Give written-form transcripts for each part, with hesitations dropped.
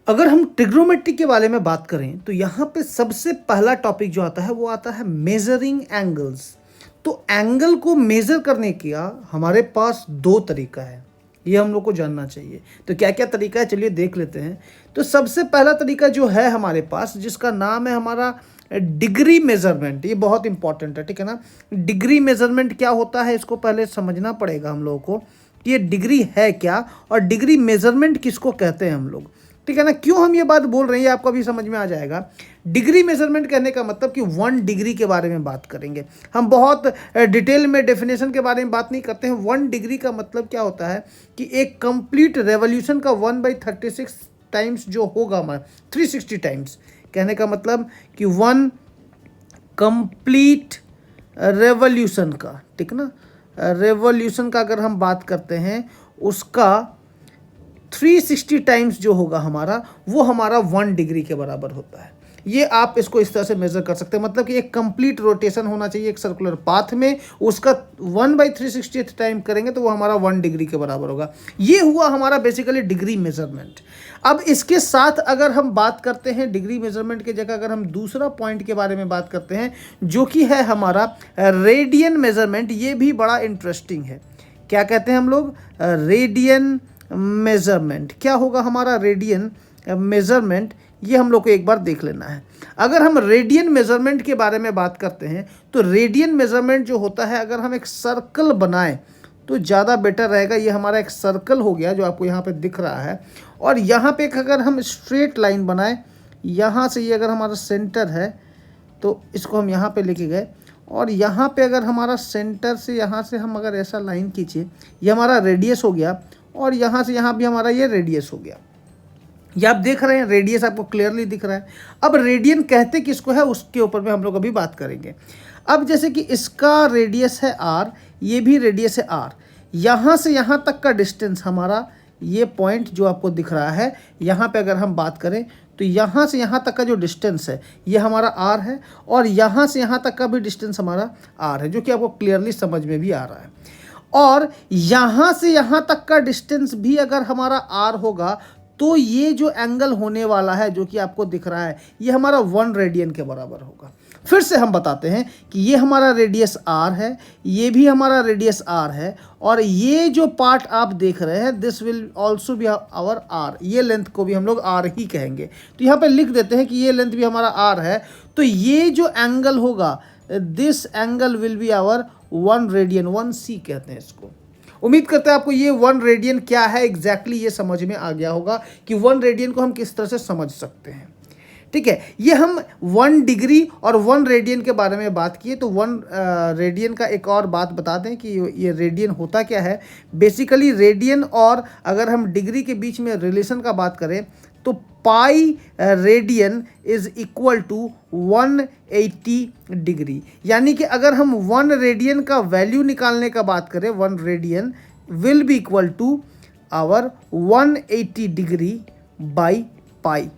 अगर हम ट्रिग्नोमेट्री के बारे में बात करें तो यहाँ पे सबसे पहला टॉपिक जो आता है वो आता है मेजरिंग एंगल्स। तो एंगल को मेजर करने का हमारे पास दो तरीका है, ये हम लोग को जानना चाहिए। तो क्या क्या तरीका है चलिए देख लेते हैं। तो सबसे पहला तरीका जो है हमारे पास, जिसका नाम है हमारा डिग्री मेजरमेंट। ये बहुत इंपॉर्टेंट है, ठीक है ना। डिग्री मेजरमेंट क्या होता है इसको पहले समझना पड़ेगा हम लोगों को कि ये डिग्री है क्या और डिग्री मेजरमेंट किसको कहते हैं हम लोग, ठीक है ना। क्यों हम ये बात बोल रहे हैं ये आपको अभी समझ में आ जाएगा। डिग्री मेजरमेंट कहने का मतलब कि 1 डिग्री के बारे में बात करेंगे हम। बहुत डिटेल में डेफिनेशन के बारे में बात नहीं करते हैं। 1 डिग्री का मतलब क्या होता है कि एक कंप्लीट रेवोल्यूशन का 1/36 टाइम्स जो होगा हमारा 360 टाइम्स, कहने का मतलब कि 1 कंप्लीट रेवोल्यूशन का, ठीक ना, रेवोल्यूशन का अगर हम बात करते हैं उसका 360 टाइम्स जो होगा हमारा, वो हमारा 1 डिग्री के बराबर होता है। ये आप इसको इस तरह से मेजर कर सकते हैं, मतलब कि एक कंप्लीट रोटेशन होना चाहिए एक सर्कुलर पाथ में, उसका 1/360 टाइम करेंगे तो वो हमारा 1 डिग्री के बराबर होगा। ये हुआ हमारा बेसिकली डिग्री मेजरमेंट। अब इसके साथ अगर हम बात करते हैं डिग्री मेजरमेंट की जगह अगर हम दूसरा पॉइंट के बारे में बात करते हैं जो कि है हमारा रेडियन मेजरमेंट। ये भी बड़ा इंटरेस्टिंग है। क्या कहते हैं हम लोग? Radian measurement. क्या होगा हमारा रेडियन मेजरमेंट, ये हम लोग को एक बार देख लेना है। अगर हम रेडियन मेजरमेंट के बारे में बात करते हैं तो रेडियन मेजरमेंट जो होता है, अगर हम एक सर्कल बनाएं तो ज़्यादा बेटर रहेगा। ये हमारा एक सर्कल हो गया जो आपको यहाँ पे दिख रहा है, और यहाँ पे अगर हम स्ट्रेट लाइन बनाएं, यहाँ से ये अगर हमारा सेंटर है तो इसको हम यहाँ पे लेके गए, और यहाँ पे अगर हमारा सेंटर से यहाँ से हम अगर ऐसा लाइन खींचे, ये हमारा रेडियस हो गया, और यहाँ से यहाँ भी हमारा ये रेडियस हो गया। ये आप देख रहे हैं रेडियस आपको क्लियरली दिख रहा है। अब रेडियन कहते किसको है उसके ऊपर में हम लोग अभी बात करेंगे। अब जैसे कि इसका रेडियस है आर, ये भी रेडियस है आर, यहाँ से यहाँ तक का डिस्टेंस हमारा, ये पॉइंट जो आपको दिख रहा है, यहाँ पे अगर हम बात करें तो यहाँ से यहाँ तक का जो डिस्टेंस है ये हमारा आर है, और यहाँ से यहाँ तक का भी डिस्टेंस हमारा आर है, जो कि आपको क्लियरली समझ में भी आ रहा है। और यहाँ से यहाँ तक का डिस्टेंस भी अगर हमारा आर होगा तो ये जो एंगल होने वाला है जो कि आपको दिख रहा है, ये हमारा 1 रेडियन के बराबर होगा। फिर से हम बताते हैं कि ये हमारा रेडियस आर है, ये भी हमारा रेडियस आर है, और ये जो पार्ट आप देख रहे हैं this will also be our R. ये लेंथ को भी हम लोग आर ही कहेंगे। तो यहाँ पे लिख देते हैं कि ये लेंथ भी हमारा आर है। तो ये जो एंगल होगा, this angle will be our 1 radian, 1C कहते हैं इसको। उम्मीद करते हैं आपको ये 1 रेडियन क्या है एग्जैक्टली ये समझ में आ गया होगा कि 1 रेडियन को हम किस तरह से समझ सकते हैं, ठीक है। ये हम 1 डिग्री और 1 रेडियन के बारे में बात किए। तो 1 रेडियन का एक और बात बता दें कि ये रेडियन होता क्या है। बेसिकली रेडियन और अगर हम डिग्री के बीच में रिलेशन का बात करें तो pi radian is equal to 180 degree. यानी कि अगर हम 1 रेडियन का वैल्यू निकालने का बात करें, 1 radian will be equal to our 180 degree by pi.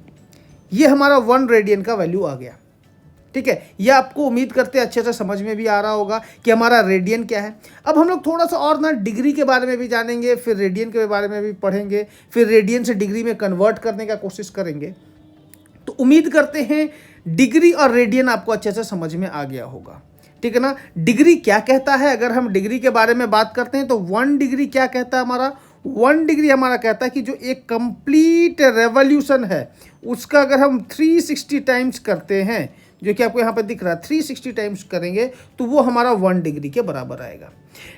ये हमारा 1 रेडियन का वैल्यू आ गया, ठीक है। ये आपको उम्मीद करते हैं अच्छे से समझ में भी आ रहा होगा कि हमारा रेडियन क्या है। अब हम लोग थोड़ा सा और ना डिग्री के बारे में भी जानेंगे, फिर रेडियन के बारे में भी पढ़ेंगे, फिर रेडियन से डिग्री में कन्वर्ट करने का कोशिश करेंगे। तो उम्मीद करते हैं डिग्री और रेडियन आपको अच्छे से समझ में आ गया होगा, ठीक है ना। डिग्री क्या कहता है, अगर हम डिग्री के बारे में बात करते हैं तो 1 डिग्री क्या कहता है हमारा, 1 डिग्री हमारा कहता है कि जो एक कंप्लीट रेवोल्यूशन है उसका अगर हम 360 टाइम्स करते हैं, जो कि आपको यहाँ पे दिख रहा है 360 टाइम्स करेंगे तो वो हमारा 1 डिग्री के बराबर आएगा।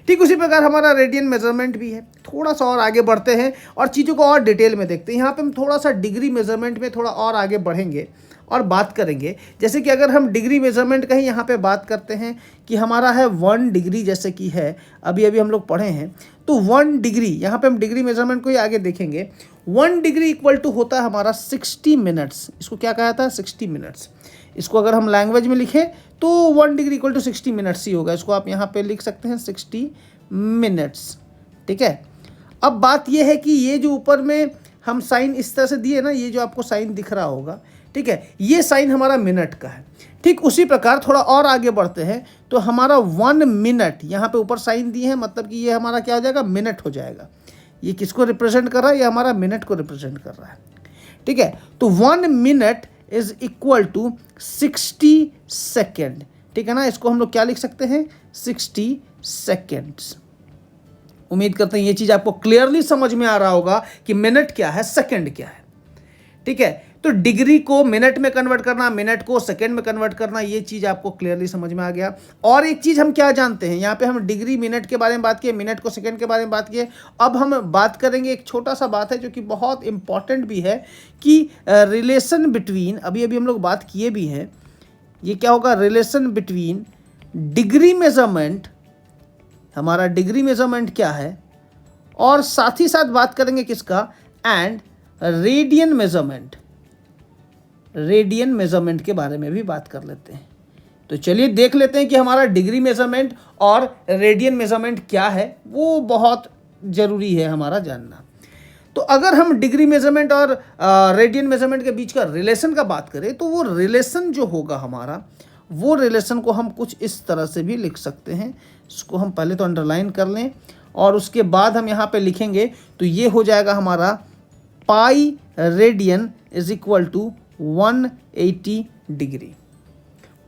ठीक उसी प्रकार हमारा रेडियन मेजरमेंट भी है। थोड़ा सा और आगे बढ़ते हैं और चीज़ों को और डिटेल में देखते हैं। यहाँ पे हम थोड़ा सा डिग्री मेजरमेंट में थोड़ा और आगे बढ़ेंगे और बात करेंगे। जैसे कि अगर हम डिग्री मेजरमेंट का ही यहाँ पे बात करते हैं कि हमारा है 1 डिग्री, जैसे कि है अभी अभी हम लोग पढ़े हैं, तो 1 डिग्री यहाँ पे हम डिग्री मेजरमेंट को ही आगे देखेंगे। 1 डिग्री इक्वल टू होता है हमारा 60 मिनट्स। इसको क्या कहा था, 60 मिनट्स। इसको अगर हम लैंग्वेज में लिखें तो 1 डिग्री इक्वल टू 60 मिनट्स ही होगा। इसको आप यहाँ पे लिख सकते हैं 60 मिनट्स, ठीक है। अब बात यह है कि ये जो ऊपर में हम साइन इस तरह से दिए ना, ये जो आपको साइन दिख रहा होगा, ठीक है, ये साइन हमारा मिनट का है। ठीक उसी प्रकार थोड़ा और आगे बढ़ते हैं तो हमारा 1 मिनट यहाँ पे ऊपर साइन दिए हैं, मतलब कि ये हमारा क्या हो जाएगा, मिनट हो जाएगा। ये किसको रिप्रेजेंट कर रहा है, ये हमारा मिनट को रिप्रेजेंट कर रहा है। ठीक है। तो 1 minute is equal to 60 second, ठीक है ना। इसको हम लोग क्या लिख सकते हैं, 60 सेकेंड्स। उम्मीद करते हैं ये चीज आपको क्लियरली समझ में आ रहा होगा कि मिनट क्या है, सेकंड क्या है, ठीक है। तो डिग्री को मिनट में कन्वर्ट करना, मिनट को सेकंड में कन्वर्ट करना, ये चीज आपको क्लियरली समझ में आ गया। और एक चीज हम क्या जानते हैं, यहाँ पे हम डिग्री मिनट के बारे में बात किए, मिनट को सेकंड के बारे में बात किए। अब हम बात करेंगे, एक छोटा सा बात है जो कि बहुत इंपॉर्टेंट भी है, कि रिलेशन बिटवीन, अभी अभी हम लोग बात किए भी हैं, ये क्या होगा, रिलेशन बिटवीन डिग्री मेजरमेंट, हमारा डिग्री मेजरमेंट क्या है, और साथ ही साथ बात करेंगे किसका, and radian measurement, radian measurement के बारे में भी बात कर लेते हैं। तो चलिए देख लेते हैं कि हमारा डिग्री मेजरमेंट और रेडियन मेजरमेंट क्या है, वो बहुत ज़रूरी है हमारा जानना। तो अगर हम डिग्री मेजरमेंट और रेडियन मेजरमेंट के बीच का रिलेशन का बात करें, तो वो रिलेशन जो होगा हमारा, वो रिलेशन को हम कुछ इस तरह से भी लिख सकते हैं। इसको हम पहले तो अंडरलाइन कर लें और उसके बाद हम यहाँ पे लिखेंगे, तो ये हो जाएगा हमारा pi radian is equal to 180 degree.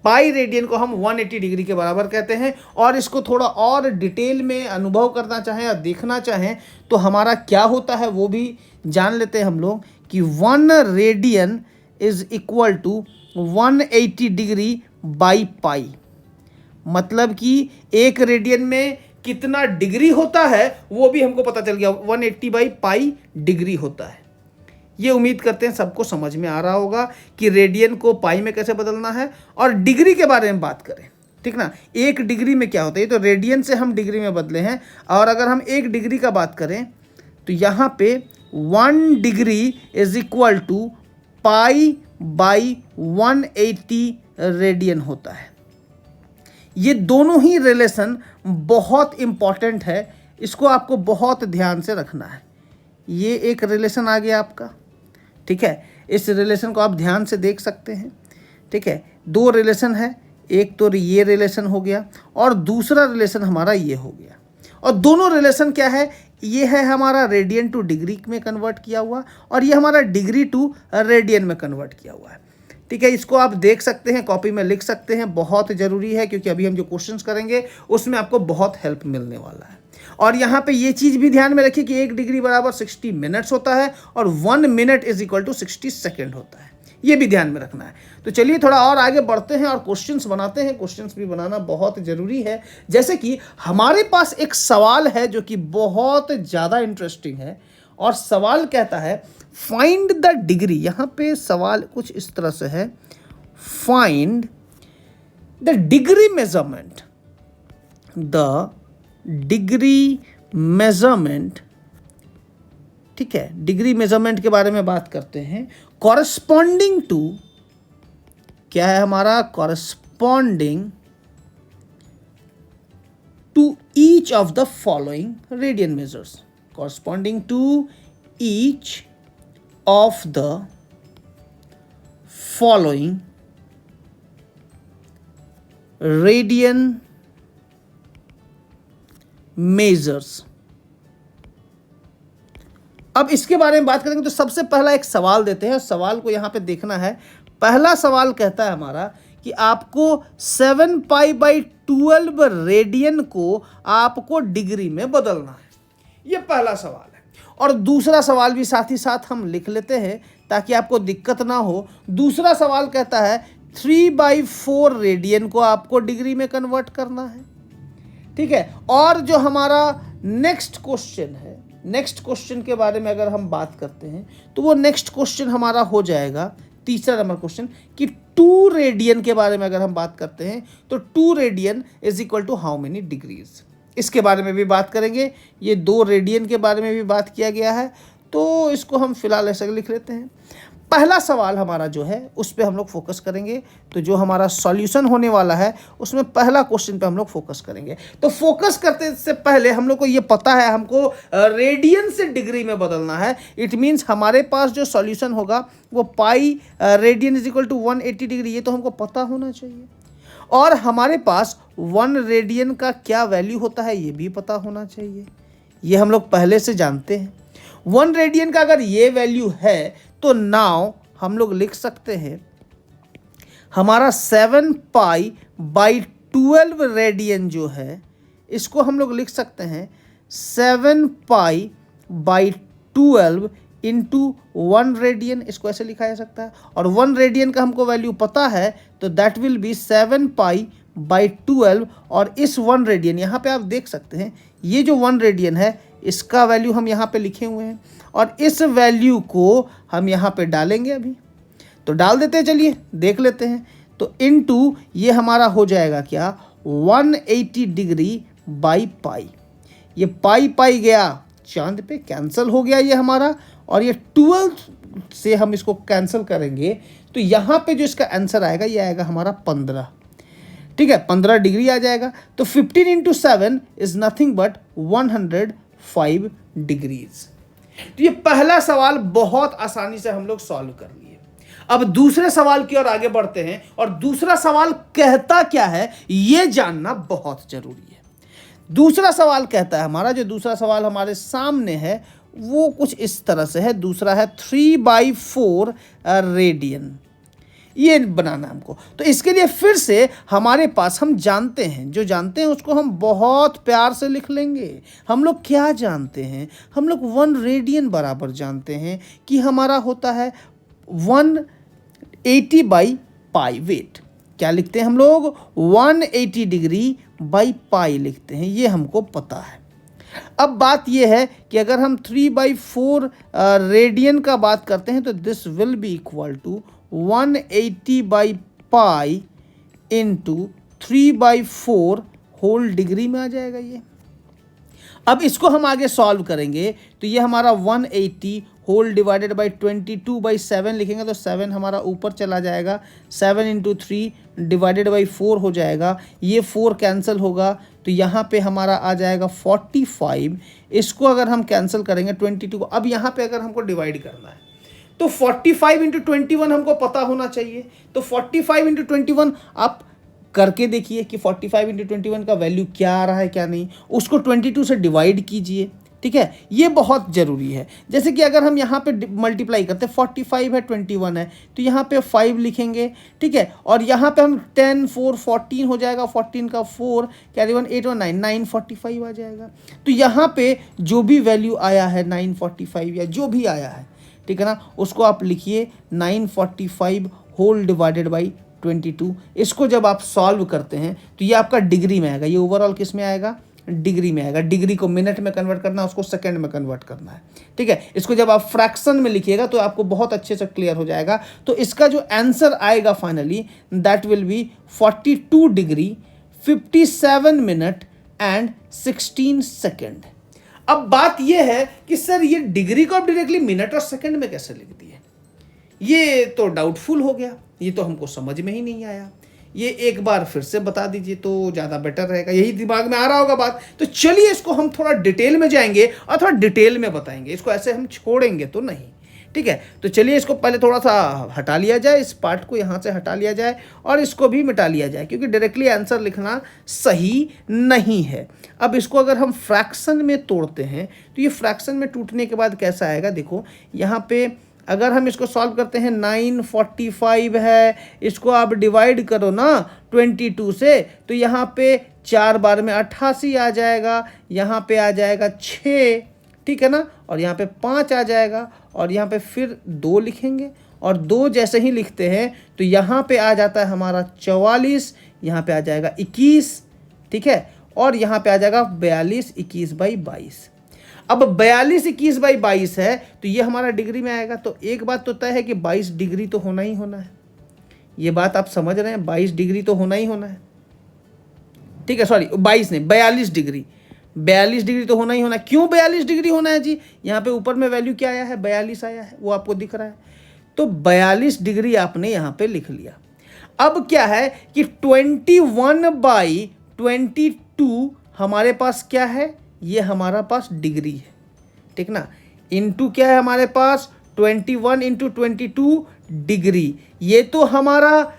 Pi radian को हम 180 डिग्री के बराबर कहते हैं। और इसको थोड़ा और डिटेल में अनुभव करना चाहें या देखना चाहें तो हमारा क्या होता है वो भी जान लेते हैं हम लोग, कि 1 radian is equal to 180 degree by pi. मतलब कि एक रेडियन में कितना डिग्री होता है वो भी हमको पता चल गया, 180 बाई पाई डिग्री होता है। ये उम्मीद करते हैं सबको समझ में आ रहा होगा कि रेडियन को पाई में कैसे बदलना है। और डिग्री के बारे में बात करें, ठीक ना, एक डिग्री में क्या होता है, तो रेडियन से हम डिग्री में बदले हैं। और अगर हम एक डिग्री का बात करें तो यहाँ पे 1 degree is equal to pi by 180 radian होता है। ये दोनों ही रिलेशन बहुत इंपॉर्टेंट है, इसको आपको बहुत ध्यान से रखना है। ये एक रिलेशन आ गया आपका, ठीक है, इस रिलेशन को आप ध्यान से देख सकते हैं, ठीक है। 2 रिलेशन है, एक तो ये रिलेशन हो गया और दूसरा रिलेशन हमारा ये हो गया। और दोनों रिलेशन क्या है, ये है हमारा रेडियन टू डिग्री में कन्वर्ट किया हुआ और ये हमारा डिग्री टू रेडियन में कन्वर्ट किया हुआ है, ठीक है। इसको आप देख सकते हैं, कॉपी में लिख सकते हैं, बहुत ज़रूरी है क्योंकि अभी हम जो क्वेश्चंस करेंगे उसमें आपको बहुत हेल्प मिलने वाला है। और यहाँ पे ये चीज़ भी ध्यान में रखिए कि 1 डिग्री बराबर 60 मिनट्स होता है और 1 minute is equal to 60 second होता है, ये भी ध्यान में रखना है। तो चलिए थोड़ा और आगे बढ़ते हैं और क्वेश्चंस बनाते हैं। क्वेश्चंस भी बनाना बहुत ज़रूरी है। जैसे कि हमारे पास एक सवाल है जो कि बहुत ज़्यादा इंटरेस्टिंग है और सवाल कहता है फाइंड द डिग्री। यहाँ पे सवाल कुछ इस तरह से है, find the degree measurement, the degree measurement, ठीक है। डिग्री मेजरमेंट के बारे में बात करते हैं। कॉरस्पॉन्डिंग टू, क्या है हमारा, corresponding to each of the following radian measures, corresponding to each of the following radian measures। अब इसके बारे में बात करेंगे तो सबसे पहला एक सवाल देते हैं, सवाल को यहां पे देखना है। पहला सवाल कहता है हमारा कि आपको 7 पाई बाई 12 रेडियन को आपको डिग्री में बदलना है। ये पहला सवाल है। और दूसरा सवाल भी साथ ही साथ हम लिख लेते हैं ताकि आपको दिक्कत ना हो। दूसरा सवाल कहता है 3/4 रेडियन को आपको डिग्री में कन्वर्ट करना है, ठीक है। और जो हमारा नेक्स्ट क्वेश्चन है, नेक्स्ट क्वेश्चन के बारे में अगर हम बात करते हैं तो वो नेक्स्ट क्वेश्चन हमारा हो जाएगा तीसरा नंबर क्वेश्चन, कि 2 रेडियन के बारे में अगर हम बात करते हैं तो 2 radian is equal to how many degrees. इसके बारे में भी बात करेंगे। ये 2 रेडियन के बारे में भी बात किया गया है, तो इसको हम फिलहाल ऐसे लिख लेते हैं। पहला सवाल हमारा जो है उस पर हम लोग फोकस करेंगे। तो जो हमारा सॉल्यूशन होने वाला है उसमें पहला क्वेश्चन पे हम लोग फोकस करेंगे। तो फोकस करते से पहले हम लोग को ये पता है हमको रेडियन से डिग्री में बदलना है। इट मीन्स हमारे पास जो सॉल्यूशन होगा वो pi radian is equal to 180 degree, ये तो हमको पता होना चाहिए। और हमारे पास 1 रेडियन का क्या वैल्यू होता है ये भी पता होना चाहिए, ये हम लोग पहले से जानते हैं। 1 रेडियन का अगर ये वैल्यू है तो नाउ हम लोग लिख सकते हैं हमारा 7 पाई बाई 12 रेडियन जो है, इसको हम लोग लिख सकते हैं 7 पाई बाई 12 इंटू 1 रेडियन, इसको ऐसे लिखा जा सकता है। और 1 रेडियन का हमको वैल्यू पता है, तो that will B 7 pi by 12। और इस 1 रेडियन, यहाँ पे आप देख सकते हैं ये जो 1 रेडियन है इसका वैल्यू हम यहाँ पे लिखे हुए हैं, और इस वैल्यू को हम यहाँ पे डालेंगे। अभी तो डाल देते हैं, चलिए देख लेते हैं। तो इनटू ये हमारा हो जाएगा क्या, 180 डिग्री बाई पाई। ये पाई पाई गया चांद पे, कैंसिल हो गया ये हमारा, और ये 12 से हम इसको कैंसिल करेंगे तो यहाँ पे जो इसका आंसर आएगा ये आएगा हमारा 15। ठीक है, 15 डिग्री आ जाएगा। तो 15 into 7 is nothing but 105 degrees. तो ये पहला सवाल बहुत आसानी से हम लोग सॉल्व कर लिए। अब दूसरे सवाल की ओर आगे बढ़ते हैं, और दूसरा सवाल कहता क्या है ये जानना बहुत जरूरी है। दूसरा सवाल कहता है, हमारा जो दूसरा सवाल हमारे सामने है वो कुछ इस तरह से है। दूसरा है 3/4 रेडियन, ये बनाना हमको। तो इसके लिए फिर से हमारे पास हम जानते हैं, जो जानते हैं उसको हम बहुत प्यार से लिख लेंगे। हम लोग क्या जानते हैं, हम लोग 1 रेडियन बराबर जानते हैं कि हमारा होता है 180 बाई पाई। वेट, क्या लिखते हैं हम लोग, 180 डिग्री बाई पाई लिखते हैं, ये हमको पता है। अब बात यह है कि अगर हम 3/4 रेडियन का बात करते हैं तो this will be equal to 180 by pi into 3/4 whole degree में आ जाएगा ये। अब इसको हम आगे सॉल्व करेंगे तो ये हमारा 180 होल डिवाइडेड बाई 22/7 लिखेंगे तो 7 हमारा ऊपर चला जाएगा, 7 इंटू 3 डिवाइडेड बाई 4 हो जाएगा, ये 4 कैंसिल होगा तो यहाँ पे हमारा आ जाएगा 45। इसको अगर हम कैंसिल करेंगे 22 को, अब यहाँ पे अगर हमको डिवाइड करना है तो 45 इंटू 21 हमको पता होना चाहिए। तो 45 इंटू 21 आप करके देखिए कि 45 इंटू 21 का वैल्यू क्या आ रहा है क्या नहीं, उसको 22 से डिवाइड कीजिए। ठीक है, ये बहुत ज़रूरी है। जैसे कि अगर हम यहाँ पे मल्टीप्लाई करते हैं, 45 है 21 है तो यहाँ पे 5 लिखेंगे। ठीक है, और यहाँ पे हम 10 4 14 हो जाएगा, 14 का 4 कैरी 1 8 और 9 945 आ जाएगा। तो यहाँ पे जो भी वैल्यू आया है 945 या जो भी आया है, ठीक है ना, उसको आप लिखिए 945 होल डिवाइडेड बाई 22। इसको जब आप सॉल्व करते हैं तो ये आपका डिग्री में आएगा। ये ओवरऑल किस में आएगा, डिग्री में आएगा। डिग्री को मिनट में कन्वर्ट करना है, उसको सेकंड में कन्वर्ट करना है। ठीक है, इसको जब आप फ्रैक्शन में लिखिएगा तो आपको बहुत अच्छे से क्लियर हो जाएगा। तो इसका जो आंसर आएगा finally that will B 42 degree 57 minute and 16 second. अब बात यह है कि सर ये डिग्री को आप डायरेक्टली मिनट और सेकंड में कैसे लिख दिए, ये तो डाउटफुल हो गया, ये तो हमको समझ में ही नहीं आया। ये एक बार फिर से बता दीजिए तो ज़्यादा बेटर रहेगा, यही दिमाग में आ रहा होगा बात। तो चलिए इसको हम थोड़ा डिटेल में जाएंगे और थोड़ा डिटेल में बताएंगे, इसको ऐसे हम छोड़ेंगे तो नहीं। ठीक है, तो चलिए इसको पहले थोड़ा सा हटा लिया जाए, इस पार्ट को यहाँ से हटा लिया जाए और इसको भी मिटा लिया जाए, क्योंकि डायरेक्टली आंसर लिखना सही नहीं है। अब इसको अगर हम फ्रैक्शन में तोड़ते हैं तो ये फ्रैक्शन में टूटने के बाद कैसा आएगा, देखो यहाँ पे अगर हम इसको सॉल्व करते हैं 945 है, इसको आप डिवाइड करो ना 22 से, तो यहाँ पे 4 बार में 88 आ जाएगा, यहाँ पे आ जाएगा 6, ठीक है ना, और यहाँ पे 5 आ जाएगा, और यहाँ पे फिर 2 लिखेंगे, और 2 जैसे ही लिखते हैं तो यहाँ पे आ जाता है हमारा 44, यहाँ पे आ जाएगा 21, ठीक है, और यहाँ पे आ जाएगा 42 21 बाई 22। अब 42 21 बाई 22 है तो ये हमारा डिग्री में आएगा। तो एक बात तो तय है कि 22 डिग्री तो होना ही होना है, ये बात आप समझ रहे हैं, 22 डिग्री तो होना ही होना है। ठीक है, सॉरी 22 नहीं 42 डिग्री, 42 डिग्री तो होना ही होना है। क्यों 42 डिग्री होना है जी, यहाँ पे ऊपर में वैल्यू क्या आया है, 42 आया है, वो आपको दिख रहा है। तो 42 डिग्री आपने यहाँ पे लिख लिया। अब क्या है कि 21/22 हमारे पास क्या है, ये हमारा पास डिग्री है, ठीक ना, इनटू क्या है हमारे पास 21 इंटू 22 डिग्री। ये तो हमारा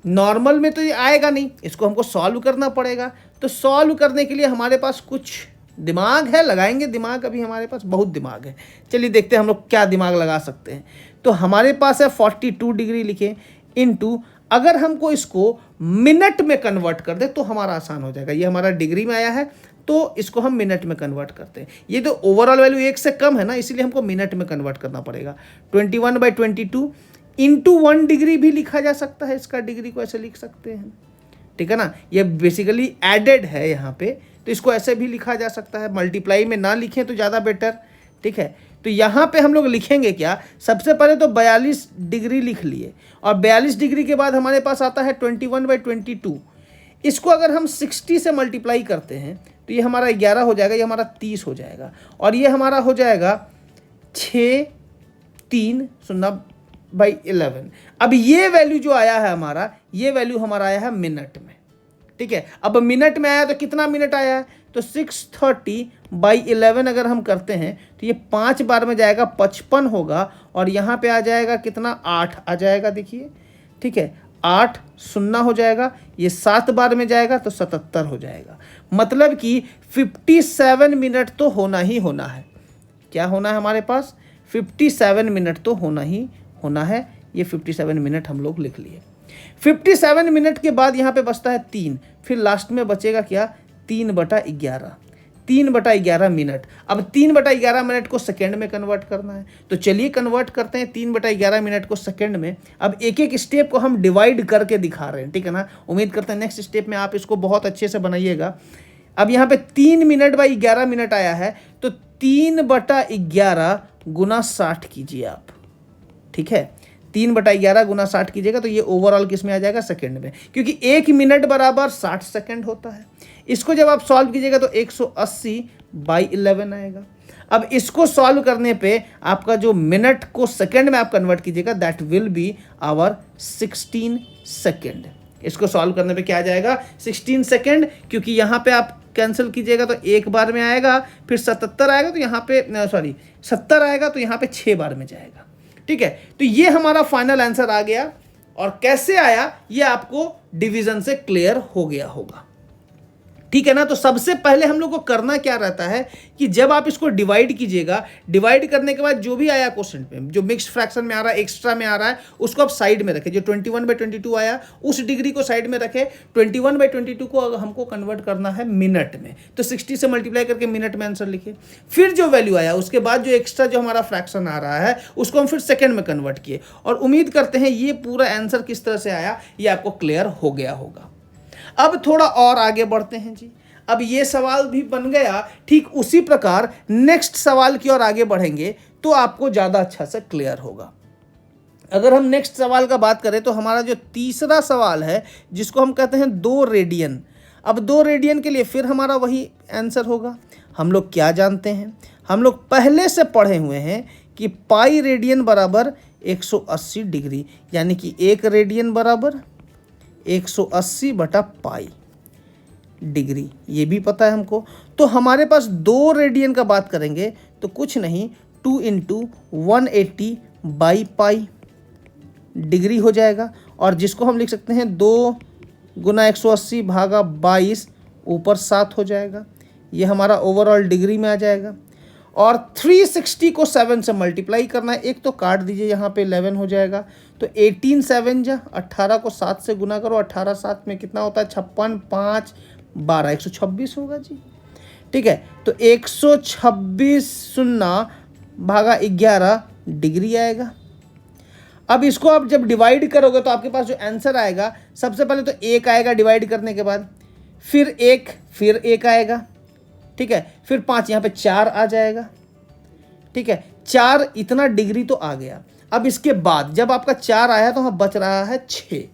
नॉर्मल में तो ये आएगा नहीं, इसको हमको सॉल्व करना पड़ेगा। तो सॉल्व करने के लिए हमारे पास कुछ दिमाग है, लगाएंगे दिमाग, अभी हमारे पास बहुत दिमाग है। चलिए देखते हैं हम लोग क्या दिमाग लगा सकते हैं। तो हमारे पास है 42 डिग्री लिखे इनटू, अगर हमको इसको मिनट में कन्वर्ट कर दे तो हमारा आसान हो जाएगा। ये हमारा डिग्री में आया है तो इसको हम मिनट में कन्वर्ट करते हैं। ये तो ओवरऑल वैल्यू 1 से कम है ना, इसीलिए हमको मिनट में कन्वर्ट करना पड़ेगा। 21/22 इंटू 1 डिग्री भी लिखा जा सकता है, इसका डिग्री को ऐसे लिख सकते हैं, ठीक है ना। ये बेसिकली एडेड है यहाँ पे, तो इसको ऐसे भी लिखा जा सकता है। मल्टीप्लाई में ना लिखें तो ज़्यादा बेटर, ठीक है। तो यहाँ पे हम लोग लिखेंगे क्या, सबसे पहले तो 42 डिग्री लिख लिए, और 42 डिग्री के बाद हमारे पास आता है 21/22। इसको अगर हम 60 से मल्टीप्लाई करते हैं तो ये हमारा 11 हो जाएगा, ये हमारा 30 हो जाएगा, और ये हमारा हो जाएगा 6/3 अब ये वैल्यू जो आया है हमारा, ये वैल्यू हमारा आया है मिनट में, ठीक है। अब मिनट में आया तो कितना मिनट आया है, तो 630/11 अगर हम करते हैं तो ये 5 बार में जाएगा 55 होगा, और यहाँ पे आ जाएगा कितना, 8 आ जाएगा, देखिए, ठीक है। 8 शून्य हो जाएगा, ये 7 बार में जाएगा तो 77 हो जाएगा। मतलब कि 57 मिनट तो होना ही होना है। क्या होना है हमारे पास, 57 मिनट तो होना ही होना है। ये 57 मिनट हम लोग लिख लिए। 57 मिनट के बाद यहाँ पे बचता है 3, फिर लास्ट में बचेगा क्या, 3/11, 3/11 मिनट। अब 3/11 मिनट को सेकेंड में कन्वर्ट करना है, तो चलिए कन्वर्ट करते हैं 3/11 मिनट को सेकेंड में। अब एक एक स्टेप को हम डिवाइड करके दिखा रहे हैं, ठीक है ना। उम्मीद करते हैं नेक्स्ट स्टेप में आप इसको बहुत अच्छे से बनाइएगा। अब यहाँ पे 3 मिनट/11 मिनट आया है, तो 3/11 गुना 60 कीजिए आप, ठीक है। 3/11 गुना 60 कीजिएगा तो ये ओवरऑल किस में आ जाएगा, सेकंड में, क्योंकि 1 मिनट बराबर 60 सेकंड होता है। इसको जब आप सॉल्व कीजिएगा तो 180/11 आएगा। अब इसको सॉल्व करने पे आपका जो मिनट को सेकंड में आप कन्वर्ट कीजिएगा, that will be our 16 second. इसको सॉल्व करने पे क्या आ जाएगा, 16 सेकंड, क्योंकि यहाँ पे आप कैंसिल कीजिएगा तो एक बार में आएगा, फिर 77 आएगा तो यहाँ पे 70 आएगा तो यहाँ पे 6 बार में जाएगा, ठीक है। तो ये हमारा फाइनल आंसर आ गया, और कैसे आया ये आपको डिवीजन से क्लियर हो गया होगा, ठीक है ना। तो सबसे पहले हम लोग को करना क्या रहता है कि जब आप इसको डिवाइड कीजिएगा, डिवाइड करने के बाद जो भी आया क्वेश्चन पे, जो मिक्स्ड फ्रैक्शन में आ रहा है, एक्स्ट्रा में आ रहा है, उसको आप साइड में रखें। जो 21/22 आया उस डिग्री को साइड में रखें। 21/22 को हमको कन्वर्ट करना है मिनट में, तो 60 से मल्टीप्लाई करके मिनट में आंसर लिखिए। फिर जो वैल्यू आया उसके बाद जो एक्स्ट्रा जो हमारा फ्रैक्शन आ रहा है उसको हम फिर सेकेंड में कन्वर्ट किए, और उम्मीद करते हैं ये पूरा आंसर किस तरह से आया ये आपको क्लियर हो गया होगा। अब थोड़ा और आगे बढ़ते हैं जी। अब ये सवाल भी बन गया, ठीक उसी प्रकार नेक्स्ट सवाल की ओर आगे बढ़ेंगे तो आपको ज़्यादा अच्छा से क्लियर होगा। अगर हम नेक्स्ट सवाल का बात करें तो हमारा जो तीसरा सवाल है जिसको हम कहते हैं 2 रेडियन। अब 2 रेडियन के लिए फिर हमारा वही आंसर होगा। हम लोग क्या जानते हैं, हम लोग पहले से पढ़े हुए हैं कि पाई रेडियन बराबर 180 डिग्री, यानी कि 1 रेडियन बराबर 180/पाई डिग्री, ये भी पता है हमको। तो हमारे पास 2 रेडियन का बात करेंगे तो कुछ नहीं, 2 × 180/पाई डिग्री हो जाएगा, और जिसको हम लिख सकते हैं 2 × 180/22, ऊपर 7 हो जाएगा। ये हमारा ओवरऑल डिग्री में आ जाएगा। और 360 को 7 से मल्टीप्लाई करना है, एक तो काट दीजिए, यहाँ पे 11 हो जाएगा। तो 18 7 जा 18 को 7 से गुना करो, 18 7 में कितना होता है, 56 5 12 126 होगा जी, ठीक है। तो 126/11 डिग्री आएगा। अब इसको आप जब डिवाइड करोगे तो आपके पास जो आंसर आएगा, सबसे पहले तो 1 आएगा डिवाइड करने के बाद, फिर 1 आएगा, ठीक है, फिर 5, यहाँ पे 4 आ जाएगा, ठीक है। 4 इतना डिग्री तो आ गया। अब इसके बाद जब आपका 4 आया तो वहाँ बच रहा है 6,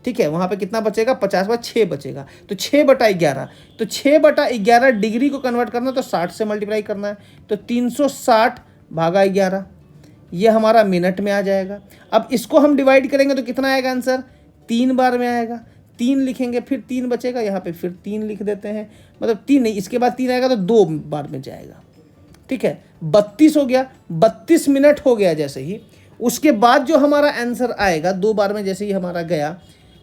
ठीक है। वहाँ पे कितना बचेगा, 50/6 बचेगा, तो 6/11। तो 6/11 डिग्री को कन्वर्ट करना तो 60 से मल्टीप्लाई करना है, तो 360/11, ये हमारा मिनट में आ जाएगा। अब इसको हम डिवाइड करेंगे तो कितना आएगा आंसर, 3 बार में आएगा। 3 लिखेंगे, फिर 3 बचेगा, यहाँ पे फिर 3 लिख देते हैं, मतलब 3 नहीं, इसके बाद 3 आएगा तो 2 बार में जाएगा, ठीक है। 32 हो गया, 32 मिनट हो गया जैसे ही। उसके बाद जो हमारा आंसर आएगा 2 बार में जैसे ही हमारा गया,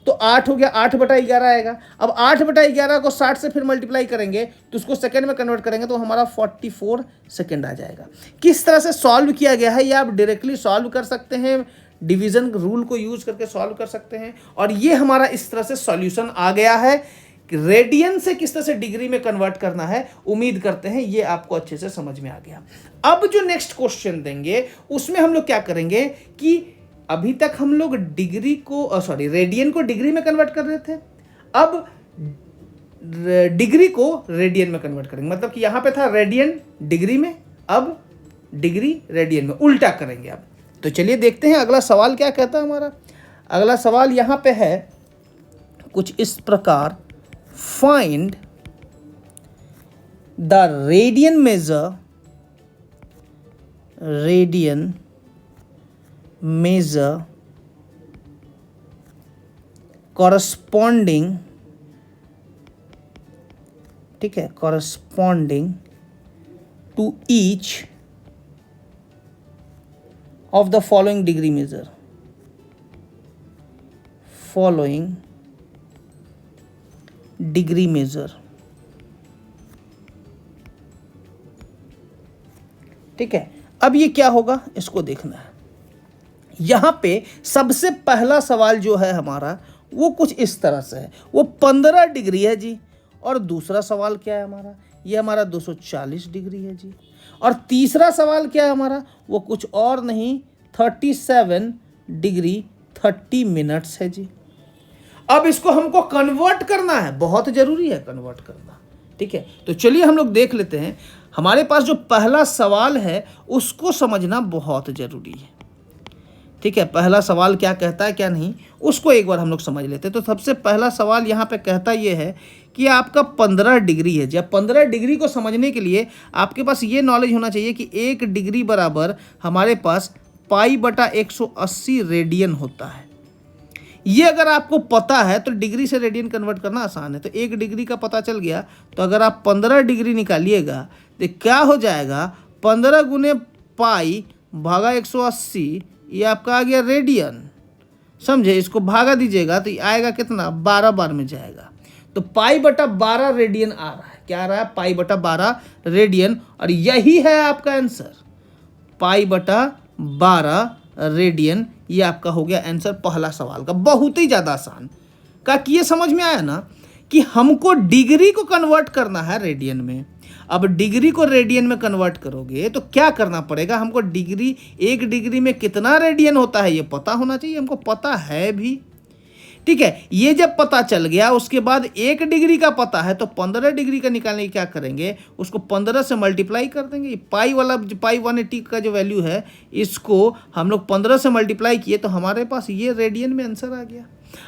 तो 8 हो गया, 8/11 आएगा। अब 8/11 को 60 से फिर मल्टीप्लाई करेंगे तो उसको सेकंड में कन्वर्ट करेंगे तो हमारा 44 सेकंड आ जाएगा। किस तरह से सॉल्व किया गया है ये आप डायरेक्टली सॉल्व कर सकते हैं, डिवीजन रूल को यूज करके सॉल्व कर सकते हैं। और ये हमारा इस तरह से सॉल्यूशन आ गया है कि रेडियन से किस तरह से डिग्री में कन्वर्ट करना है। उम्मीद करते हैं ये आपको अच्छे से समझ में आ गया। अब जो नेक्स्ट क्वेश्चन देंगे उसमें हम लोग क्या करेंगे कि अभी तक हम लोग डिग्री को रेडियन को डिग्री में कन्वर्ट कर रहे थे, अब डिग्री को रेडियन में कन्वर्ट करेंगे। मतलब कि यहां पे था रेडियन डिग्री में, अब डिग्री रेडियन में, उल्टा करेंगे अब। तो चलिए देखते हैं अगला सवाल क्या कहता है हमारा। अगला सवाल यहां पे है कुछ इस प्रकार, find the radian major corresponding, ठीक है, corresponding to each of the following degree measure, following degree measure। ठीक है, अब ये क्या होगा इसको देखना है। यहां पे सबसे पहला सवाल जो है हमारा वो कुछ इस तरह से है, वो 15 डिग्री है जी। और दूसरा सवाल क्या है हमारा, ये हमारा 240 डिग्री है जी। और तीसरा सवाल क्या है हमारा, वो कुछ और नहीं 37 डिग्री 30 मिनट्स है जी। अब इसको हमको कन्वर्ट करना है, बहुत जरूरी है कन्वर्ट करना। ठीक है, तो चलिए हम लोग देख लेते हैं। हमारे पास जो पहला सवाल है उसको समझना बहुत जरूरी है। ठीक है, पहला सवाल क्या कहता है क्या नहीं उसको एक बार हम लोग समझ लेते हैं। तो सबसे पहला सवाल यहाँ पे कहता ये है कि आपका 15 डिग्री है। जब 15 डिग्री को समझने के लिए आपके पास ये नॉलेज होना चाहिए कि 1 डिग्री बराबर हमारे पास π/180 रेडियन होता है। ये अगर आपको पता है तो डिग्री से रेडियन कन्वर्ट करना आसान है। तो 1 डिग्री का पता चल गया, तो अगर आप 15 डिग्री निकालिएगा तो क्या हो जाएगा, 15 गुने π/180, ये आपका आ गया रेडियन। समझे, इसको भागा दीजिएगा तो ये आएगा कितना, 12 बार में जाएगा। तो π/12 रेडियन आ रहा है। क्या आ रहा है, π/12 रेडियन। और यही है आपका आंसर, π/12 रेडियन। ये आपका हो गया आंसर पहला सवाल का। बहुत ही ज़्यादा आसान का कि ये समझ में आया ना कि हमको डिग्री को कन्वर्ट करना है रेडियन में। अब डिग्री को रेडियन में कन्वर्ट करोगे तो क्या करना पड़ेगा, हमको डिग्री, 1 डिग्री में कितना रेडियन होता है ये पता होना चाहिए। हमको पता है भी। ठीक है, ये जब पता चल गया उसके बाद 1 डिग्री का पता है तो 15 डिग्री का निकालने की क्या करेंगे, उसको 15 से मल्टीप्लाई कर देंगे। पाई वाला π180 का जो वैल्यू है इसको हम लोग 15 से मल्टीप्लाई किए तो हमारे पास ये रेडियन में आंसर आ गया।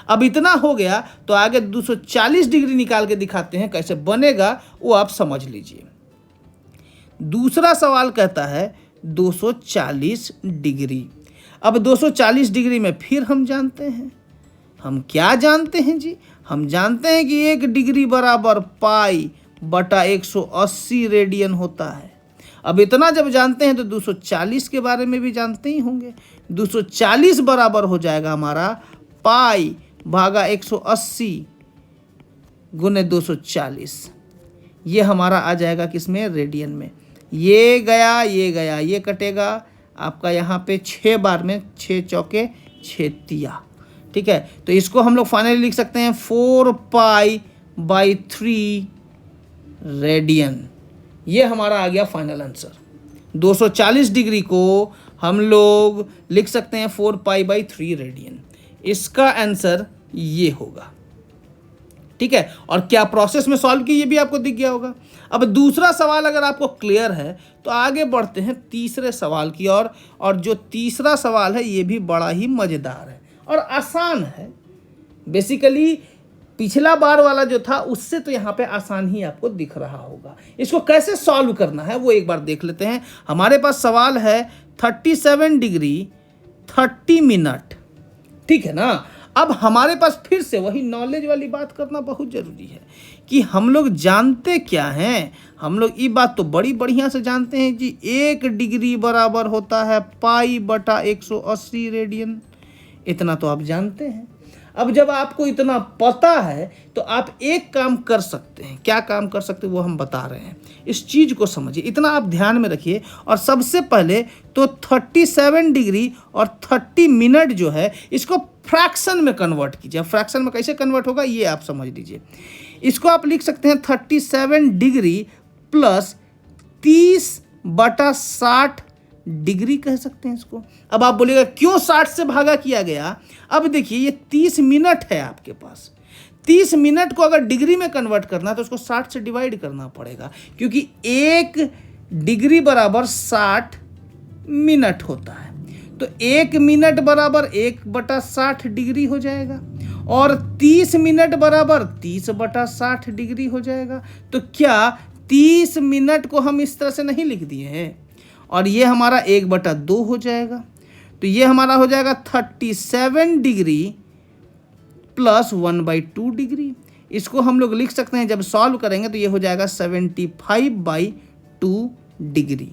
अब इतना हो गया तो आगे 240 डिग्री निकाल के दिखाते हैं कैसे बनेगा, वो आप समझ लीजिए। दूसरा सवाल कहता है 240 डिग्री। अब 240 डिग्री में फिर हम जानते हैं, हम क्या जानते हैं जी, हम जानते हैं कि 1 डिग्री बराबर π/180 रेडियन होता है। अब इतना जब जानते हैं तो 240 के बारे में भी जानते ही होंगे। 240 बराबर हो जाएगा हमारा π/180 गुने 240। ये हमारा आ जाएगा किसमें, रेडियन में। ये गया, ये कटेगा आपका यहाँ पे 6 बार में, 6 चौके 6 तिया। ठीक है, तो इसको हम लोग फाइनली लिख सकते हैं 4π/3 रेडियन। ये हमारा आ गया फाइनल आंसर। 240 डिग्री को हम लोग लिख सकते हैं 4π/3 रेडियन। इसका आंसर ये होगा। ठीक है, और क्या प्रोसेस में सॉल्व की ये भी आपको दिख गया होगा। अब दूसरा सवाल अगर आपको क्लियर है तो आगे बढ़ते हैं तीसरे सवाल की ओर। और जो तीसरा सवाल है ये भी बड़ा ही मज़ेदार है और आसान है। बेसिकली पिछला बार वाला जो था उससे तो यहाँ पे आसान ही आपको दिख रहा होगा। इसको कैसे सॉल्व करना है वो एक बार देख लेते हैं। हमारे पास सवाल है 37 डिग्री 30 मिनट। ठीक है ना, अब हमारे पास फिर से वही नॉलेज वाली बात करना बहुत ज़रूरी है कि हम लोग जानते क्या हैं। हम लोग ये बात तो बड़ी बढ़िया से जानते हैं जी, 1 डिग्री बराबर होता है π/180 रेडियन। इतना तो आप जानते हैं। अब जब आपको इतना पता है तो आप एक काम कर सकते हैं। क्या काम कर सकते हैं वो हम बता रहे हैं, इस चीज़ को समझिए, इतना आप ध्यान में रखिए। और सबसे पहले तो 37 डिग्री और 30 मिनट जो है इसको फ्रैक्शन में कन्वर्ट कीजिए। फ्रैक्शन में कैसे कन्वर्ट होगा ये आप समझ लीजिए। इसको आप लिख सकते हैं 37 डिग्री प्लस 30/60 डिग्री कह सकते हैं इसको। अब आप बोलिएगा क्यों 60 से भागा किया गया? अब देखिए ये 30 मिनट है आपके पास, 30 मिनट को अगर डिग्री में कन्वर्ट करना है तो उसको 60 से डिवाइड करना पड़ेगा, क्योंकि 1 डिग्री बराबर 60 मिनट होता है। तो 1 मिनट बराबर 1/60 डिग्री हो जाएगा और 30 मिनट बराबर 30/60 डिग्री हो जाएगा। तो क्या 30 मिनट को हम इस तरह से नहीं लिख दिए हैं? और ये हमारा 1/2 हो जाएगा। तो ये हमारा हो जाएगा 37 डिग्री प्लस 1/2 डिग्री। इसको हम लोग लिख सकते हैं, जब सॉल्व करेंगे तो ये हो जाएगा 75/2 डिग्री।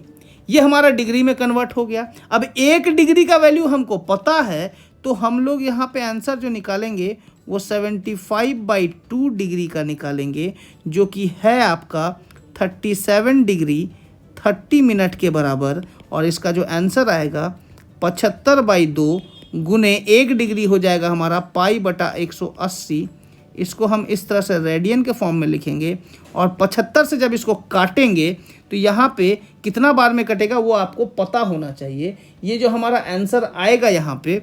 ये हमारा डिग्री में कन्वर्ट हो गया। अब 1 डिग्री का वैल्यू हमको पता है तो हम लोग यहाँ पे आंसर जो निकालेंगे वो 75/2 डिग्री का निकालेंगे, जो कि है आपका 37 डिग्री 30 मिनट के बराबर। और इसका जो आंसर आएगा 75/2 गुने 1 डिग्री हो जाएगा हमारा π/180। इसको हम इस तरह से रेडियन के फॉर्म में लिखेंगे और 75 से जब इसको काटेंगे तो यहाँ पे कितना बार में कटेगा वो आपको पता होना चाहिए। ये जो हमारा आंसर आएगा यहाँ पे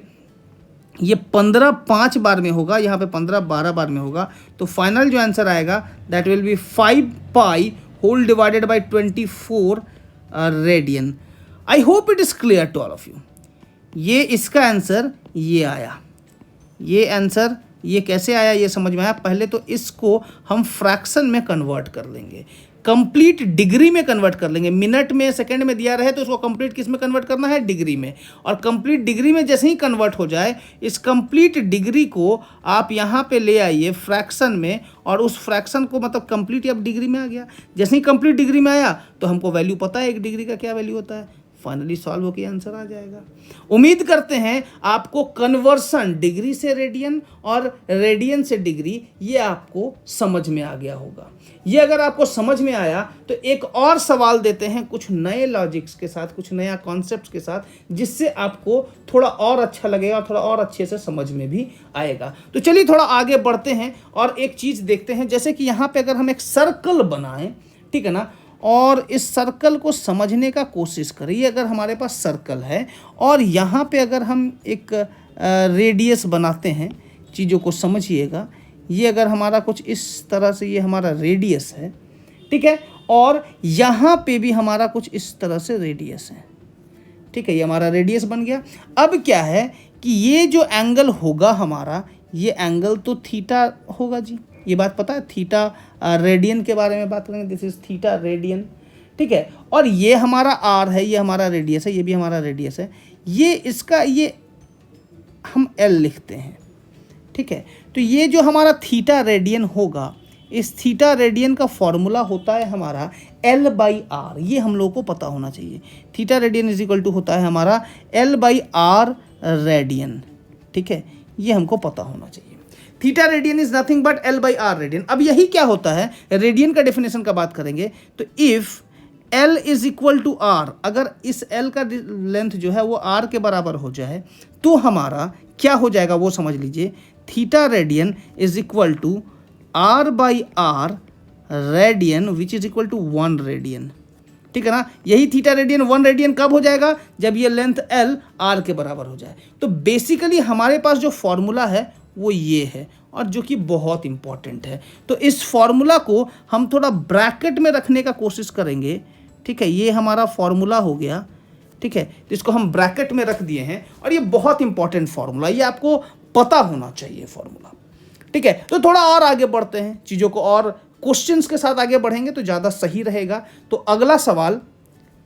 ये 15 5 बार में होगा, यहाँ पे 15 12 बार में होगा। तो फाइनल जो आंसर आएगा that will be 5π whole divided by 24 radian. I hope it is clear to all of you. ये इसका आंसर ये आया। ये आंसर ये कैसे आया ये समझ में आया? पहले तो इसको हम फ्रैक्शन में कन्वर्ट कर लेंगे, कंप्लीट डिग्री में कन्वर्ट कर लेंगे। मिनट में सेकंड में दिया रहे तो उसको कंप्लीट किस में कन्वर्ट करना है? डिग्री में। और कंप्लीट डिग्री में जैसे ही कन्वर्ट हो जाए, इस कंप्लीट डिग्री को आप यहाँ पे ले आइए फ्रैक्शन में, और उस फ्रैक्शन को मतलब कंप्लीट अब डिग्री में आ गया। जैसे ही कंप्लीट डिग्री में आया तो हमको वैल्यू पता है 1 डिग्री का क्या वैल्यू होता है। फाइनली सॉल्व होकर आंसर आ जाएगा। उम्मीद करते हैं आपको कन्वर्सन डिग्री से रेडियन और रेडियन से डिग्री ये आपको समझ में आ गया होगा। ये अगर आपको समझ में आया तो एक और सवाल देते हैं कुछ नए लॉजिक्स के साथ, कुछ नया कॉन्सेप्ट्स के साथ, जिससे आपको थोड़ा और अच्छा लगेगा, थोड़ा और अच्छे से समझ में भी आएगा। तो चलिए थोड़ा आगे बढ़ते हैं और एक चीज़ देखते हैं। जैसे कि यहाँ पे अगर हम एक सर्कल बनाएं, ठीक है ना, और इस सर्कल को समझने का कोशिश करिए। अगर हमारे पास सर्कल है और यहाँ पे अगर हम एक रेडियस बनाते हैं, चीज़ों को समझिएगा। ये अगर हमारा कुछ इस तरह से ये हमारा रेडियस है, ठीक है, और यहाँ पे भी हमारा कुछ इस तरह से रेडियस है, ठीक है, ये हमारा रेडियस बन गया। अब क्या है कि ये जो एंगल होगा हमारा, ये एंगल तो थीटा होगा जी, ये बात पता है। थीटा रेडियन के बारे में बात करेंगे, दिस इज थीटा रेडियन, ठीक है। और ये हमारा आर है, ये हमारा रेडियस है, ये भी हमारा रेडियस है। ये इसका ये हम एल लिखते हैं, ठीक है। तो ये जो हमारा थीटा रेडियन होगा, इस थीटा रेडियन का फॉर्मूला होता है हमारा L/R। ये हम लोग को पता होना चाहिए। Theta radian is equal to होता है हमारा L/R रेडियन, ठीक है, ये हमको पता होना चाहिए। Theta radian is nothing but L/R radian. अब यही क्या होता है, रेडियन का डेफिनेशन का बात करेंगे तो if L is equal to R, अगर इस L का लेंथ जो है वो R के बराबर हो जाए तो हमारा क्या हो जाएगा वो समझ लीजिए। Theta radian is equal to R/R radian which is equal to 1 radian, ठीक है ना। यही थीटा रेडियन 1 रेडियन कब हो जाएगा? जब ये लेंथ L R के बराबर हो जाए। तो बेसिकली हमारे पास जो फॉर्मूला है वो ये है, और जो कि बहुत इंपॉर्टेंट है। तो इस फॉर्मूला को हम थोड़ा ब्रैकेट में रखने का कोशिश करेंगे, ठीक है। ये हमारा फॉर्मूला हो गया, ठीक है, तो इसको हम ब्रैकेट में रख दिए हैं। और ये बहुत इंपॉर्टेंट फॉर्मूला, ये आपको पता होना चाहिए फॉर्मूला, ठीक है। तो थोड़ा और आगे बढ़ते हैं, चीज़ों को और क्वेश्चंस के साथ आगे बढ़ेंगे तो ज़्यादा सही रहेगा। तो अगला सवाल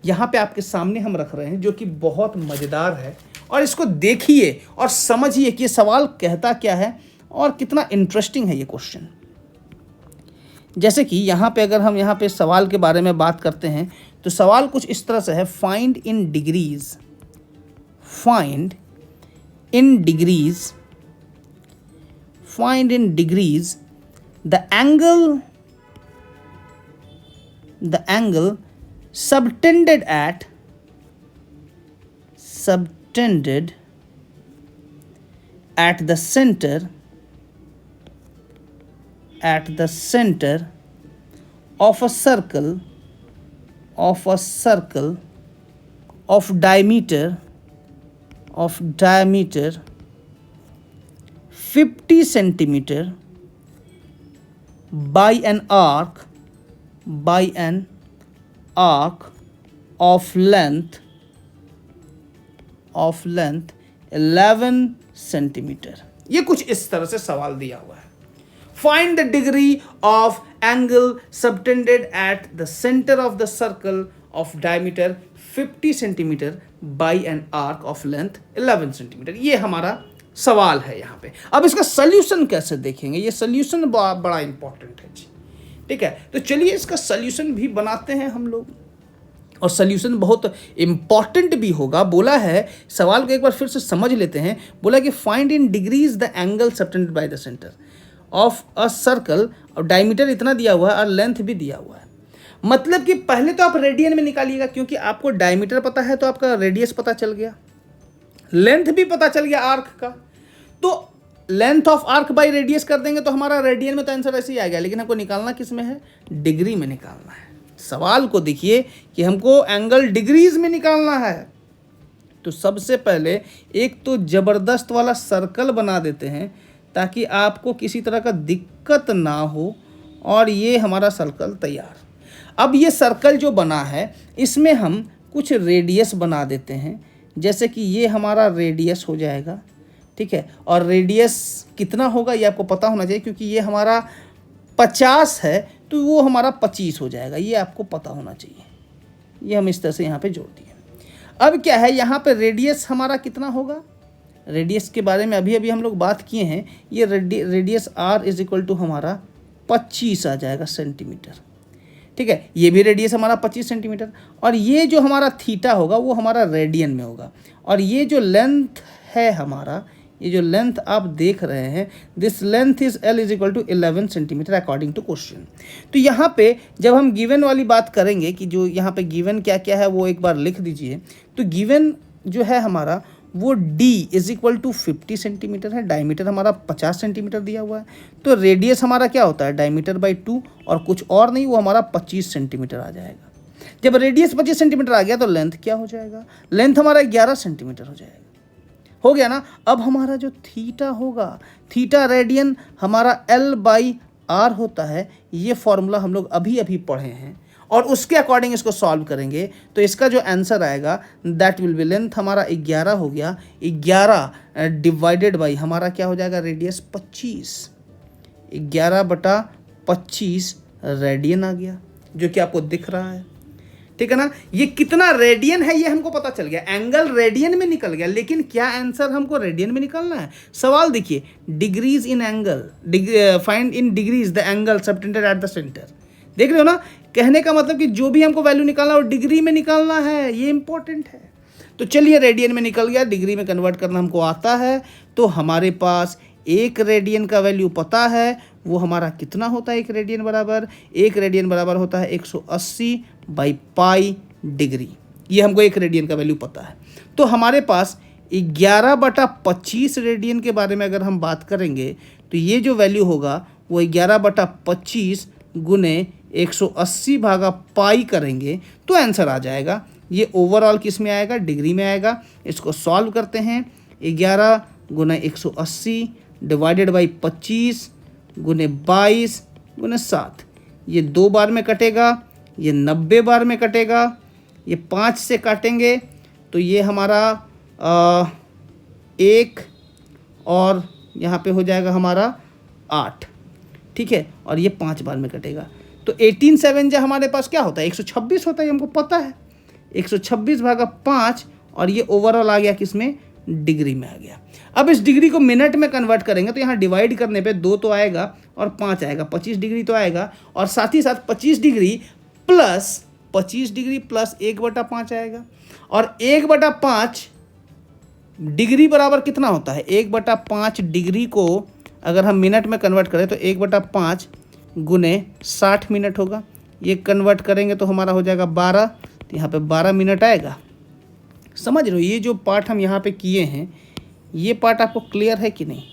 यहाँ पे आपके सामने हम रख रहे हैं, जो कि बहुत मज़ेदार है, और इसको देखिए और समझिए कि ये सवाल कहता क्या है और कितना इंटरेस्टिंग है ये क्वेश्चन। जैसे कि यहाँ पे अगर हम यहाँ पे सवाल के बारे में बात करते हैं तो सवाल कुछ इस तरह से है, find in degrees find in degrees the angle subtended at the center of a circle of diameter 50 centimeter by an arc of length 11 centimeter। ये कुछ इस तरह से सवाल दिया हुआ है। Find the degree of angle subtended at the center of the circle of diameter 50 centimeter by an arc of length 11 centimeter। ये हमारा सवाल है यहाँ पे। अब इसका सल्यूशन कैसे देखेंगे, ये सल्यूशन बड़ा इंपॉर्टेंट है जी, ठीक है। तो चलिए इसका सल्यूशन भी बनाते हैं हम लोग, और सल्यूशन बहुत इंपॉर्टेंट भी होगा। बोला है, सवाल को एक बार फिर से समझ लेते हैं। बोला कि find in degrees the angle subtended by the centre of a circle, और डायमीटर इतना दिया हुआ है और लेंथ भी दिया हुआ है। मतलब कि पहले तो आप रेडियन में निकालिएगा, क्योंकि आपको डायमीटर पता है तो आपका रेडियस पता चल गया, लेंथ भी पता चल गया आर्क का। तो length of arc by radius कर देंगे तो हमारा रेडियन में तो आंसर ऐसे ही आ गया, लेकिन हमको निकालना किस में है, डिग्री में निकालना है। सवाल को देखिए कि हमको एंगल डिग्रीज में निकालना है। तो सबसे पहले एक तो ज़बरदस्त वाला सर्कल बना देते हैं ताकि आपको किसी तरह का दिक्कत ना हो, और ये हमारा सर्कल तैयार। अब ये सर्कल जो बना है इसमें हम कुछ रेडियस बना देते हैं, जैसे कि ये हमारा रेडियस हो जाएगा, ठीक है। और रेडियस कितना होगा ये आपको पता होना चाहिए, क्योंकि ये हमारा 50 है तो वो हमारा 25 हो जाएगा, ये आपको पता होना चाहिए। ये हम इस तरह से यहाँ पे जोड़ दिए। अब क्या है, यहाँ पे रेडियस हमारा कितना होगा, रेडियस के बारे में अभी हम लोग बात किए हैं। ये radius r is equal to हमारा 25 आ जाएगा सेंटीमीटर, ठीक है। ये भी रेडियस हमारा 25 सेंटीमीटर, और ये जो हमारा थीटा होगा वो हमारा रेडियन में होगा। और ये जो लेंथ है हमारा, ये जो लेंथ आप देख रहे हैं, this length is L is equal to 11 centimetre according to question. तो यहाँ पे जब हम गिवन वाली बात करेंगे कि जो यहाँ पे गिवन क्या क्या है वो एक बार लिख दीजिए। तो गिवन जो है हमारा वो D is equal to 50 centimetre है, डायमीटर हमारा 50 सेंटीमीटर दिया हुआ है। तो रेडियस हमारा क्या होता है, डायमीटर बाई 2 और कुछ और नहीं, वो हमारा 25 सेंटीमीटर आ जाएगा। जब रेडियस 25 सेंटीमीटर आ गया तो लेंथ क्या हो जाएगा, लेंथ हमारा 11 सेंटीमीटर हो जाएगा। हो गया ना। अब हमारा जो थीटा होगा, थीटा रेडियन हमारा L/r होता है। ये फॉर्मूला हम लोग अभी पढ़े हैं, और उसके अकॉर्डिंग इसको सॉल्व करेंगे तो इसका जो आंसर आएगा दैट विल बी, लेंथ हमारा 11 हो गया, 11 डिवाइडेड बाई हमारा क्या हो जाएगा, रेडियस 25, 11/25 रेडियन आ गया, जो कि आपको दिख रहा है, ठीक है ना। ये कितना रेडियन है ये हमको पता चल गया, एंगल रेडियन में निकल गया, लेकिन क्या आंसर हमको रेडियन में निकालना है। सवाल देखिए, degrees in angle, find in degrees the angle subtended at the centre. देख रहे हो ना, कहने का मतलब कि जो भी हमको वैल्यू निकालना है वो डिग्री में निकालना है, ये इंपॉर्टेंट है। तो चलिए रेडियन में निकल गया, डिग्री में कन्वर्ट करना हमको आता है। तो हमारे पास एक रेडियन का वैल्यू पता है, वो हमारा कितना होता है, एक रेडियन बराबर होता है 180/पाई डिग्री। ये हमको एक रेडियन का वैल्यू पता है। तो हमारे पास 11/25 रेडियन के बारे में अगर हम बात करेंगे तो ये जो वैल्यू होगा वो 11/25 गुने 180/पाई करेंगे तो आंसर आ जाएगा। ये ओवरऑल किस में आएगा, डिग्री में आएगा। इसको सॉल्व करते हैं, 11 गुना 180 डिवाइडेड बाई 25 गुने 22 गुने 7, ये 2 बार में कटेगा, ये 90 बार में कटेगा, ये 5 से काटेंगे तो ये हमारा 1 और यहाँ पे हो जाएगा हमारा 8, ठीक है। और ये 5 बार में कटेगा तो 18/7 जो हमारे पास क्या होता है, 126 होता है, हमको पता है 126/5, और ये ओवरऑल आ गया किसमें, डिग्री में आ गया। अब इस डिग्री को मिनट में कन्वर्ट करेंगे तो यहाँ डिवाइड करने पे 2 तो आएगा और 5 आएगा, 25 डिग्री तो आएगा, और साथ ही साथ 25 डिग्री प्लस 1/5 आएगा। और 1/5 डिग्री बराबर कितना होता है, 1/5 डिग्री को अगर हम मिनट में कन्वर्ट करें तो 1/5 गुने 60 मिनट होगा। ये कन्वर्ट करेंगे तो हमारा हो जाएगा 12, तो यहाँ पे 12 मिनट आएगा। समझ रहे हो, ये जो पार्ट हम यहाँ पे किए हैं, ये पार्ट आपको क्लियर है कि नहीं,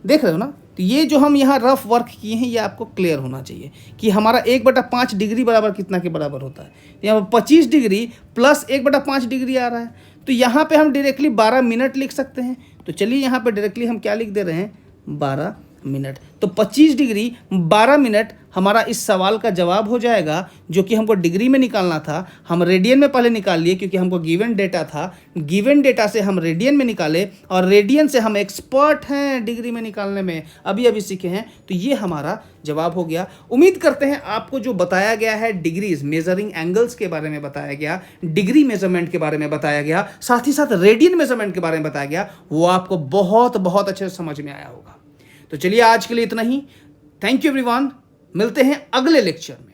देख रहे हो ना। तो ये जो हम यहाँ रफ वर्क किए हैं ये आपको क्लियर होना चाहिए कि हमारा 1/5 डिग्री बराबर कितना के बराबर होता है। तो यहाँ पर 25 डिग्री प्लस 1/5 डिग्री आ रहा है, तो यहाँ पे हम डायरेक्टली 12 मिनट लिख सकते हैं। तो चलिए यहाँ पे डायरेक्टली हम क्या लिख दे रहे हैं, 12 मिनट। तो 25 डिग्री 12 मिनट हमारा इस सवाल का जवाब हो जाएगा, जो कि हमको डिग्री में निकालना था। हम रेडियन में पहले निकाल लिए क्योंकि हमको गिवन डेटा था, गिवन डेटा से हम रेडियन में निकाले और रेडियन से हम एक्सपर्ट हैं डिग्री में निकालने में, अभी सीखे हैं। तो ये हमारा जवाब हो गया। उम्मीद करते हैं आपको जो बताया गया है, डिग्रीज मेजरिंग एंगल्स के बारे में बताया गया, डिग्री मेजरमेंट के बारे में बताया गया, साथ ही साथ रेडियन मेजरमेंट के बारे में बताया गया, वो आपको बहुत बहुत अच्छे से समझ में आया होगा। तो चलिए आज के लिए इतना ही। थैंक यू एवरीवन, मिलते हैं अगले लेक्चर में।